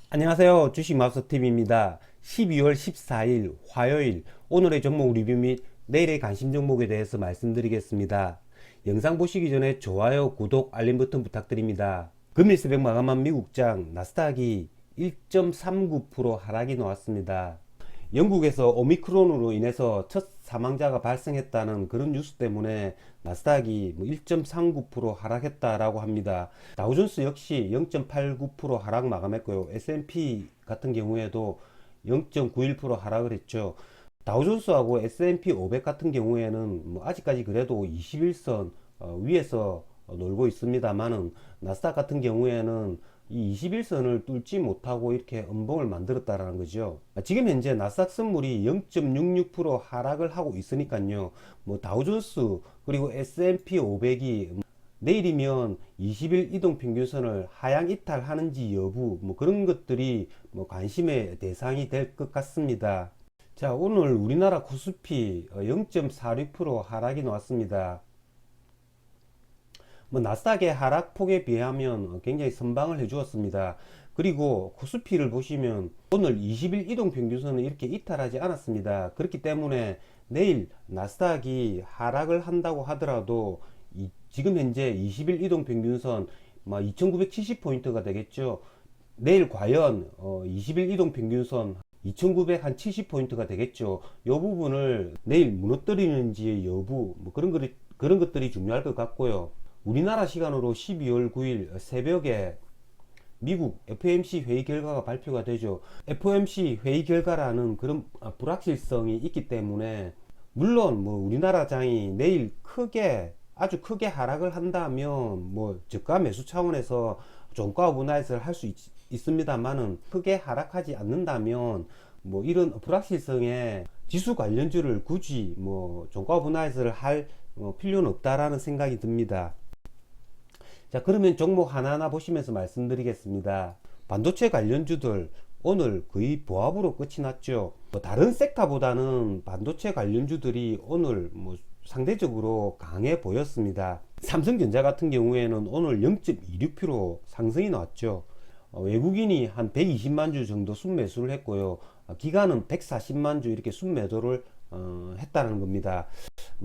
안녕하세요. 주식마우스TV입니다. 12월 14일 화요일 오늘의 종목 리뷰 및 내일의 관심 종목에 대해서 말씀드리겠습니다. 영상 보시기 전에 좋아요, 구독, 알림 버튼 부탁드립니다. 금일 새벽 마감한 미국장 나스닥이 1.39% 하락이 나왔습니다. 영국에서 오미크론으로 인해서 첫 사망자가 발생했다는 그런 뉴스 때문에 나스닥이 1.39% 하락했다라고 합니다. 다우존스 역시 0.89% 하락 마감했고요. S&P 같은 경우에도 0.91% 하락을 했죠. 다우존스하고 S&P 500 같은 경우에는 아직까지 그래도 21선 위에서 놀고 있습니다만은 나스닥 같은 경우에는 이 21선을 뚫지 못하고 이렇게 음봉을 만들었다라는 거죠. 지금 현재 나스닥 선물이 0.66% 하락을 하고 있으니까요. 다우존스 그리고 S&P 500이 내일이면 20일 이동평균선을 하향 이탈하는지 여부 그런 것들이 관심의 대상이 될 것 같습니다. 자, 오늘 우리나라 코스피 0.46% 하락이 나왔습니다. 나스닥의 하락폭에 비하면 굉장히 선방을 해 주었습니다. 그리고 코스피를 보시면 오늘 20일 이동평균선은 이렇게 이탈하지 않았습니다. 그렇기 때문에 내일 나스닥이 하락을 한다고 하더라도 지금 현재 20일 이동평균선 2970포인트가 되겠죠. 내일 과연 20일 이동평균선 2970포인트가 되겠죠. 이 부분을 내일 무너뜨리는지 여부 그런 것들이 중요할 것 같고요. 우리나라 시간으로 12월 9일 새벽에 미국 FOMC 회의 결과가 발표가 되죠. FOMC 회의 결과라는 그런 불확실성이 있기 때문에 물론 우리나라 장이 내일 아주 크게 하락을 한다면 저가 매수 차원에서 종가 오버나잇을 할 수 있습니다만은 크게 하락하지 않는다면 이런 불확실성에 지수 관련주를 굳이 종가 오버나잇을 할 필요는 없다라는 생각이 듭니다. 자, 그러면 종목 하나하나 보시면서 말씀드리겠습니다. 반도체 관련주들 오늘 거의 보합으로 끝이 났죠. 다른 섹터보다는 반도체 관련주들이 오늘 상대적으로 강해 보였습니다. 삼성전자 같은 경우에는 오늘 0.26% 상승이 나왔죠. 외국인이 한 120만 주 정도 순매수를 했고요. 기관은 140만 주 이렇게 순매도를 했다는 겁니다.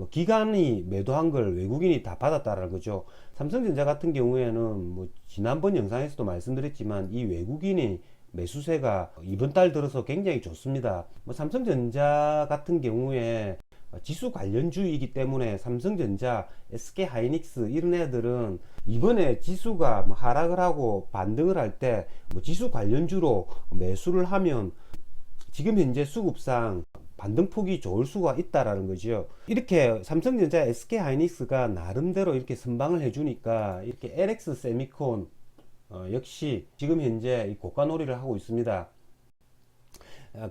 기관이 매도한 걸 외국인이 다 받았다는 거죠. 삼성전자 같은 경우에는 지난번 영상에서도 말씀드렸지만 이 외국인이 매수세가 이번 달 들어서 굉장히 좋습니다. 삼성전자 같은 경우에 지수 관련주이기 때문에 삼성전자, SK하이닉스 이런 애들은 이번에 지수가 하락을 하고 반등을 할 때 지수 관련주로 매수를 하면 지금 현재 수급상 반등폭이 좋을 수가 있다라는 거죠. 이렇게 삼성전자, SK하이닉스가 나름대로 이렇게 선방을 해주니까 이렇게 LX 세미콘 역시 지금 현재 고가놀이를 하고 있습니다.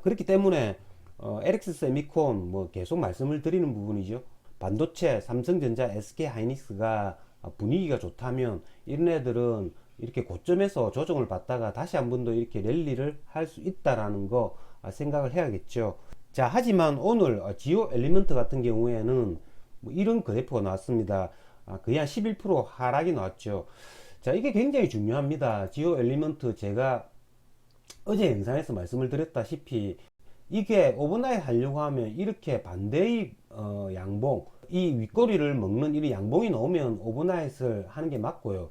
그렇기 때문에 LX 세미콘 계속 말씀을 드리는 부분이죠. 반도체, 삼성전자, SK하이닉스가 분위기가 좋다면 이런 애들은 이렇게 고점에서 조정을 받다가 다시 한 번 더 이렇게 랠리를 할 수 있다라는 거 생각을 해야겠죠. 자, 하지만 오늘 지오 엘리먼트 같은 경우에는 이런 그래프가 나왔습니다. 거의 한 11% 하락이 나왔죠. 자, 이게 굉장히 중요합니다. 지오 엘리먼트 제가 어제 영상에서 말씀을 드렸다시피 이게 오버나잇 하려고 하면 이렇게 반대의 양봉, 이 윗꼬리를 먹는 이 양봉이 나오면 오버나잇을 하는 게 맞고요.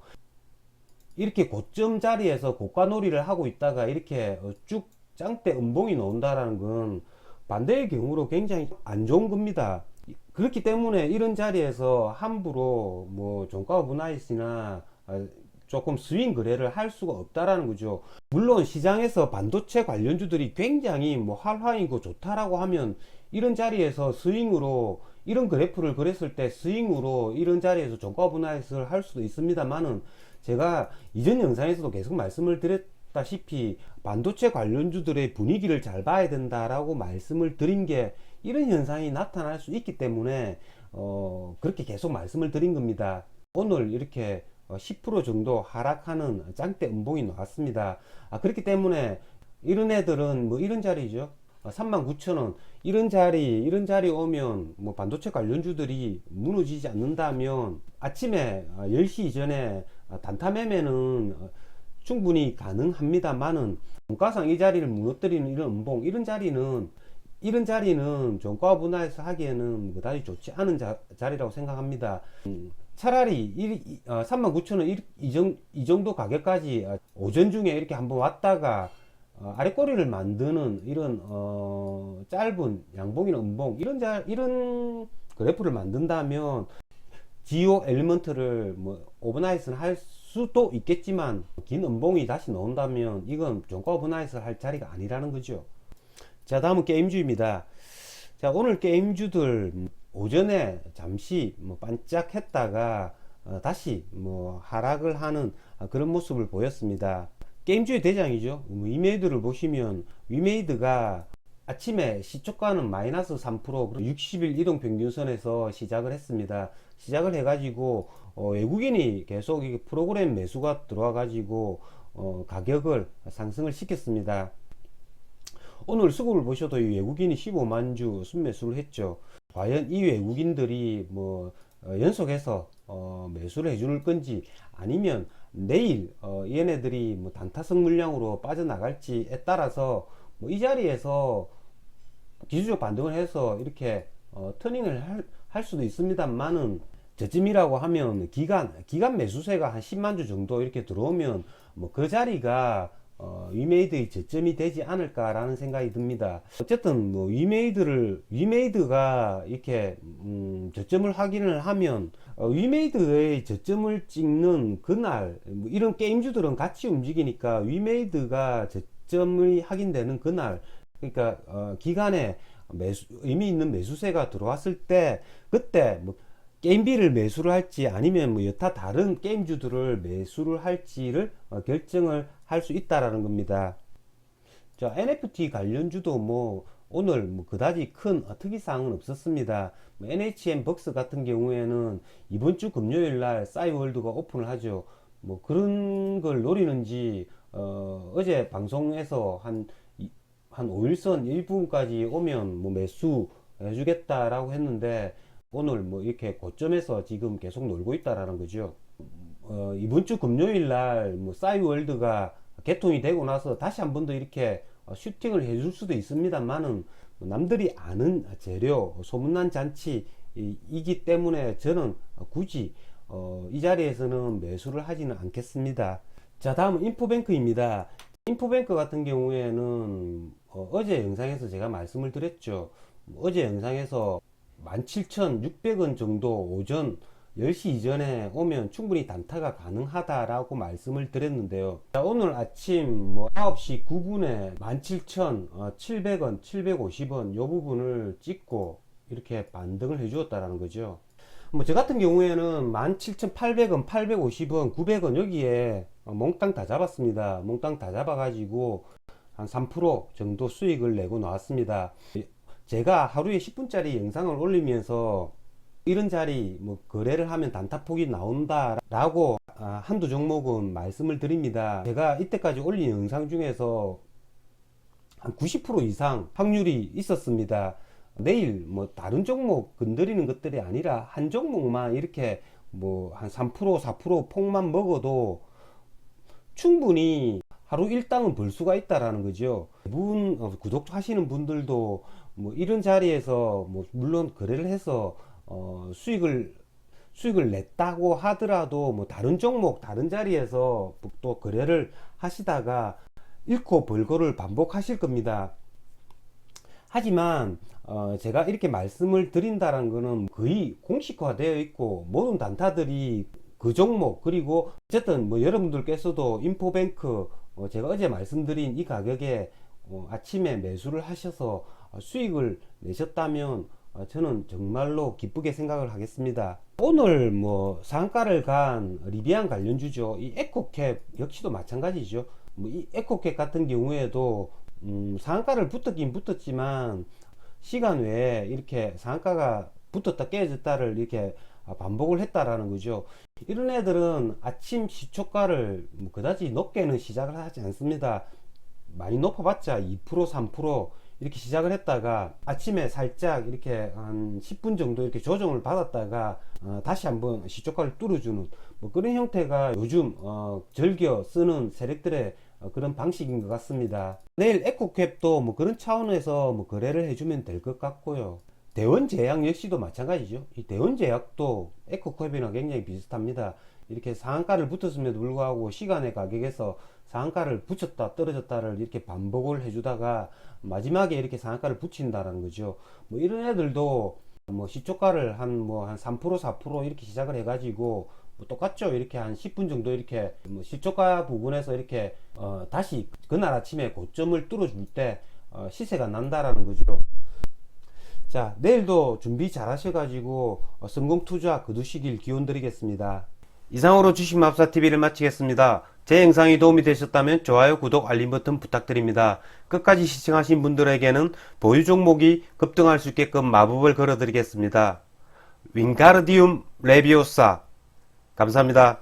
이렇게 고점 자리에서 고가놀이를 하고 있다가 이렇게 쭉 짱대 음봉이 나온다라는 건 반대의 경우로 굉장히 안 좋은 겁니다. 그렇기 때문에 이런 자리에서 함부로 종가 오버나잇이나 조금 스윙 거래를 할 수가 없다라는 거죠. 물론 시장에서 반도체 관련주들이 굉장히 활황이고 좋다라고 하면 이런 자리에서 스윙으로 이런 그래프를 그렸을 때 스윙으로 이런 자리에서 종가 오버나잇을 할 수도 있습니다만은 제가 이전 영상에서도 계속 말씀을 드렸다시피 반도체 관련주들의 분위기를 잘 봐야 된다라고 말씀을 드린 게 이런 현상이 나타날 수 있기 때문에 그렇게 계속 말씀을 드린 겁니다. 오늘 이렇게 10% 정도 하락하는 짱대 음봉이 나왔습니다. 그렇기 때문에 이런 애들은 이런 자리죠. 39,000원 이런 자리 오면 반도체 관련주들이 무너지지 않는다면 아침에 10시 이전에 단타 매매는 충분히 가능합니다만은 종가상 이 자리를 무너뜨리는 이런 음봉, 이런 자리는 종가 분할에서 하기에는 그다지 좋지 않은 자리라고 생각합니다. 차라리 39,000원 이 정도 가격까지 오전 중에 이렇게 한번 왔다가 아래꼬리를 만드는 이런 짧은 양봉이나 음봉 이런 그래프를 만든다면 지오 엘리먼트를 뭐 오버나잇은 할 수도 있겠지만 긴 음봉이 다시 나온다면 이건 종가 오버나잇을 할 자리가 아니라는 거죠. 자, 다음은 게임주입니다. 자, 오늘 게임주들 오전에 잠시 뭐 반짝했다가 다시 뭐 하락을 하는 그런 모습을 보였습니다. 게임주의 대장이죠. 위메이드를 보시면 위메이드가 아침에 시초가는 마이너스 3% 60일 이동평균선에서 시작을 했습니다. 시작을 해가지고 외국인이 계속 프로그램 매수가 들어와가지고 가격을 상승을 시켰습니다. 오늘 수급을 보셔도 이 외국인이 15만 주 순매수를 했죠. 과연 이 외국인들이 뭐 연속해서 매수를 해줄 건지 아니면 내일 얘네들이 뭐 단타성 물량으로 빠져나갈지에 따라서 뭐 이 자리에서 기술적 반등을 해서 이렇게 터닝을 할 수도 있습니다만은 저쯤이라고 하면 기간 매수세가 한 10만 주 정도 이렇게 들어오면 뭐 그 자리가 위메이드의 저점이 되지 않을까라는 생각이 듭니다. 어쨌든 뭐 위메이드가 이렇게 저점을 확인을 하면 위메이드의 저점을 찍는 그날 뭐 이런 게임주들은 같이 움직이니까 위메이드가 저점이 확인되는 그날 그러니까 기간에 의미 있는 매수세가 들어왔을 때 그때 뭐 게임비를 매수를 할지 아니면 뭐 여타 다른 게임주들을 매수를 할지를 결정을 할 수 있다라는 겁니다. 자, NFT 관련주도 뭐 오늘 뭐 그다지 큰 특이사항은 없었습니다. 뭐 NHN 벅스 같은 경우에는 이번 주 금요일 날 싸이월드가 오픈을 하죠. 뭐 그런 걸 노리는지 어제 방송에서 한 5일선 일부분까지 오면 뭐 매수 해주겠다라고 했는데 오늘 뭐 이렇게 고점에서 지금 계속 놀고 있다라는 거죠. 이번 주 금요일 날 뭐 싸이월드가 개통이 되고 나서 다시 한 번 더 이렇게 슈팅을 해줄 수도 있습니다만은 남들이 아는 재료, 소문난 잔치이기 때문에 저는 굳이 이 자리에서는 매수를 하지는 않겠습니다. 자, 다음은 인포뱅크입니다. 인포뱅크 같은 경우에는 어제 영상에서 제가 말씀을 드렸죠. 어제 영상에서 17,600원 정도 오전 10시 이전에 오면 충분히 단타가 가능하다라고 말씀을 드렸는데요. 자, 오늘 아침 뭐 9시 9분에 17,700원, 750원 요 부분을 찍고 이렇게 반등을 해 주었다라는 거죠. 뭐 저 같은 경우에는 17,800원, 850원, 900원 여기에 몽땅 다 잡았습니다. 몽땅 다 잡아가지고 한 3% 정도 수익을 내고 나왔습니다. 제가 하루에 10분짜리 영상을 올리면서 이런 자리 뭐 거래를 하면 단타폭이 나온다 라고 한두 종목은 말씀을 드립니다. 제가 이때까지 올린 영상 중에서 한 90% 이상 확률이 있었습니다. 내일 뭐 다른 종목 건드리는 것들이 아니라 한 종목만 이렇게 뭐 한 3% 4% 폭만 먹어도 충분히 하루 일당은 벌 수가 있다라는 거죠. 대부분 구독하시는 분들도 뭐 이런 자리에서 뭐 물론 거래를 해서 수익을 냈다고 하더라도 뭐 다른 종목 다른 자리에서 또 거래를 하시다가 잃고 벌고를 반복하실 겁니다. 하지만 제가 이렇게 말씀을 드린다는 것은 거의 공식화 되어 있고 모든 단타들이 그 종목 그리고 어쨌든 뭐 여러분들께서도 인포뱅크 제가 어제 말씀드린 이 가격에 아침에 매수를 하셔서 수익을 내셨다면 저는 정말로 기쁘게 생각을 하겠습니다. 오늘 뭐 상가를 간 리비안 관련주죠. 이 에코캡 역시도 마찬가지죠. 뭐 이 에코캡 같은 경우에도 상한가를 붙었긴 붙었지만 시간 외에 이렇게 상한가가 붙었다 깨졌다를 이렇게 반복을 했다라는 거죠. 이런 애들은 아침 시초가를 뭐 그다지 높게는 시작을 하지 않습니다. 많이 높아봤자 2% 3% 이렇게 시작을 했다가 아침에 살짝 이렇게 한 10분 정도 이렇게 조정을 받았다가 다시 한번 시초가를 뚫어주는 뭐 그런 형태가 요즘 즐겨 쓰는 세력들의 그런 방식인 것 같습니다. 내일 에코캡도 뭐 그런 차원에서 뭐 거래를 해주면 될 것 같고요. 대원제약 역시도 마찬가지죠. 이 대원제약도 에코캡이랑 굉장히 비슷합니다. 이렇게 상한가를 붙었음에도 불구하고 시간의 가격에서 상한가를 붙였다 떨어졌다를 이렇게 반복을 해주다가 마지막에 이렇게 상한가를 붙인다는 거죠. 뭐 이런 애들도 뭐 시초가를 한 3% 4% 이렇게 시작을 해가지고 뭐 똑같죠. 이렇게 한 10분 정도 이렇게 뭐 시초가 부분에서 이렇게 다시 그날 아침에 고점을 뚫어줄 때 시세가 난다라는 거죠. 자, 내일도 준비 잘 하셔가지고 성공 투자 거두시길 기원 드리겠습니다. 이상으로 주식마법사TV를 마치겠습니다. 제 영상이 도움이 되셨다면 좋아요, 구독, 알림 버튼 부탁드립니다. 끝까지 시청하신 분들에게는 보유 종목이 급등할 수 있게끔 마법을 걸어드리겠습니다. 윙가르디움 레비오사 감사합니다.